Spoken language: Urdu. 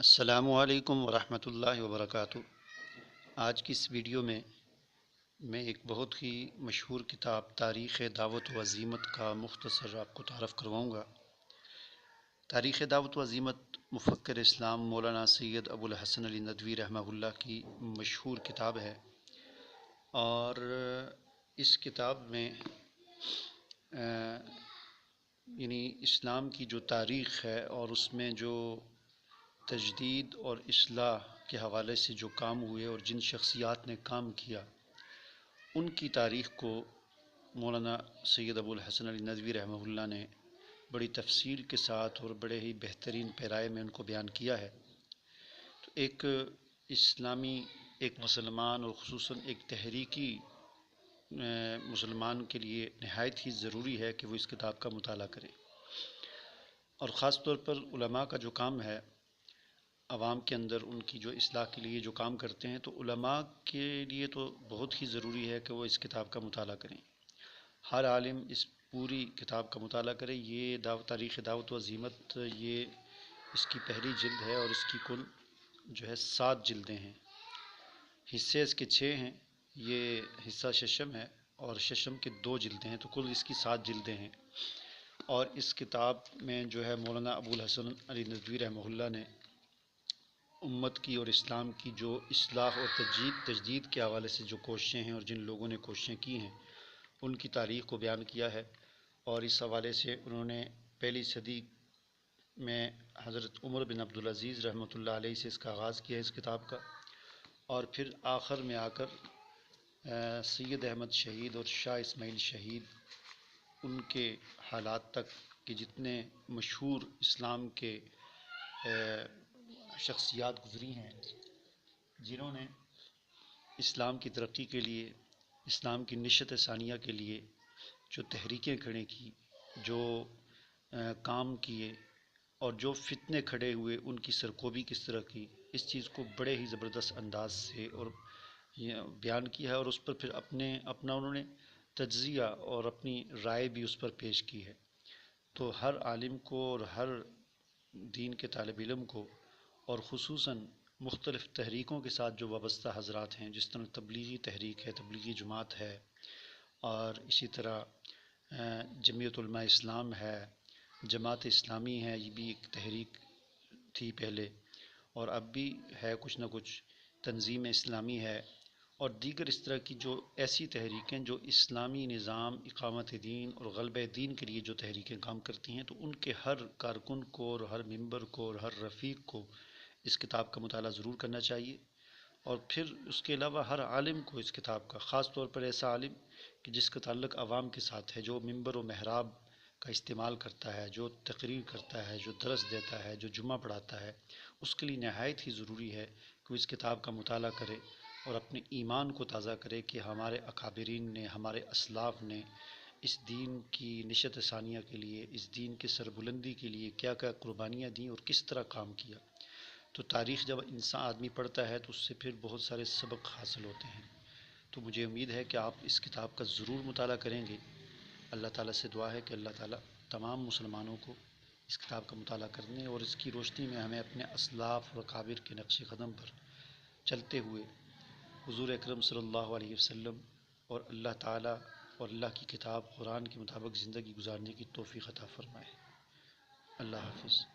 السلام علیکم ورحمۃ اللہ وبرکاتہ۔ آج کی اس ویڈیو میں ایک بہت ہی مشہور کتاب تاریخ دعوت و عزیمت کا مختصر آپ کو تعارف کرواؤں گا۔ تاریخ دعوت و عزیمت مفکر اسلام مولانا سید ابو الحسن علی ندوی رحمہ اللہ کی مشہور کتاب ہے، اور اس کتاب میں یعنی اسلام کی جو تاریخ ہے اور اس میں جو تجدید اور اصلاح کے حوالے سے جو کام ہوئے اور جن شخصیات نے کام کیا، ان کی تاریخ کو مولانا سید ابو الحسن علی ندوی رحمہ اللہ نے بڑی تفصیل کے ساتھ اور بڑے ہی بہترین پیرائے میں ان کو بیان کیا ہے۔ تو ایک اسلامی، ایک مسلمان اور خصوصاً ایک تحریکی مسلمان کے لیے نہایت ہی ضروری ہے کہ وہ اس کتاب کا مطالعہ کرے، اور خاص طور پر علماء کا جو کام ہے عوام کے اندر ان کی جو اصلاح کے لیے جو کام کرتے ہیں، تو علماء کے لیے تو بہت ہی ضروری ہے کہ وہ اس کتاب کا مطالعہ کریں۔ ہر عالم اس پوری کتاب کا مطالعہ کرے۔ یہ تاریخ دعوت و عزیمت، یہ اس کی پہلی جلد ہے، اور اس کی کل جو ہے 7 جلدیں ہیں۔ حصے اس کے 6 ہیں، یہ حصہ ششم ہے، اور ششم کے 2 جلدیں ہیں، تو کل اس کی 7 جلدیں ہیں۔ اور اس کتاب میں جو ہے مولانا ابو الحسن علی ندوی رحمہ اللہ نے امت کی اور اسلام کی جو اصلاح اور تجدید کے حوالے سے جو کوششیں ہیں اور جن لوگوں نے کوششیں کی ہیں، ان کی تاریخ کو بیان کیا ہے۔ اور اس حوالے سے انہوں نے پہلی صدی میں حضرت عمر بن عبدالعزیز رحمۃ اللہ علیہ سے اس کا آغاز کیا اس کتاب کا، اور پھر آخر میں آ کر سید احمد شہید اور شاہ اسماعیل شہید، ان کے حالات تک کہ جتنے مشہور اسلام کے شخصیات گزری ہیں، جنہوں نے اسلام کی ترقی کے لیے، اسلام کی نشت ثانیہ کے لیے جو تحریکیں کھڑی کی، جو کام کیے، اور جو فتنے کھڑے ہوئے ان کی سرکوبی کس طرح کی، اس چیز کو بڑے ہی زبردست انداز سے اور بیان کیا ہے، اور اس پر پھر اپنا انہوں نے تجزیہ اور اپنی رائے بھی اس پر پیش کی ہے۔ تو ہر عالم کو اور ہر دین کے طالب علم کو، اور خصوصاً مختلف تحریکوں کے ساتھ جو وابستہ حضرات ہیں، جس طرح تبلیغی تحریک ہے، تبلیغی جماعت ہے، اور اسی طرح جمعیت علماء اسلام ہے، جماعت اسلامی ہے، یہ بھی ایک تحریک تھی پہلے، اور اب بھی ہے کچھ نہ کچھ، تنظیم اسلامی ہے، اور دیگر اس طرح کی جو ایسی تحریکیں جو اسلامی نظام، اقامت دین اور غلبہ دین کے لیے جو تحریکیں کام کرتی ہیں، تو ان کے ہر کارکن کو اور ہر ممبر کو اور ہر رفیق کو اس کتاب کا مطالعہ ضرور کرنا چاہیے۔ اور پھر اس کے علاوہ ہر عالم کو اس کتاب کا، خاص طور پر ایسا عالم کہ جس کا تعلق عوام کے ساتھ ہے، جو ممبر و محراب کا استعمال کرتا ہے، جو تقریر کرتا ہے، جو درس دیتا ہے، جو جمعہ پڑھاتا ہے، اس کے لیے نہایت ہی ضروری ہے کہ وہ اس کتاب کا مطالعہ کرے اور اپنے ایمان کو تازہ کرے کہ ہمارے اکابرین نے، ہمارے اسلاف نے اس دین کی نشت ثانیہ کے لیے، اس دین کی سربلندی کے لیے کیا کیا قربانیاں دیں اور کس طرح کام کیا۔ تو تاریخ جب انسان آدمی پڑھتا ہے تو اس سے پھر بہت سارے سبق حاصل ہوتے ہیں۔ تو مجھے امید ہے کہ آپ اس کتاب کا ضرور مطالعہ کریں گے۔ اللہ تعالیٰ سے دعا ہے کہ اللہ تعالیٰ تمام مسلمانوں کو اس کتاب کا مطالعہ کرنے اور اس کی روشنی میں ہمیں اپنے اسلاف اور اکابر کے نقش قدم پر چلتے ہوئے حضور اکرم صلی اللہ علیہ وسلم اور اللہ تعالیٰ اور اللہ کی کتاب قرآن کے مطابق زندگی گزارنے کی توفیق عطا فرمائے۔ اللہ حافظ۔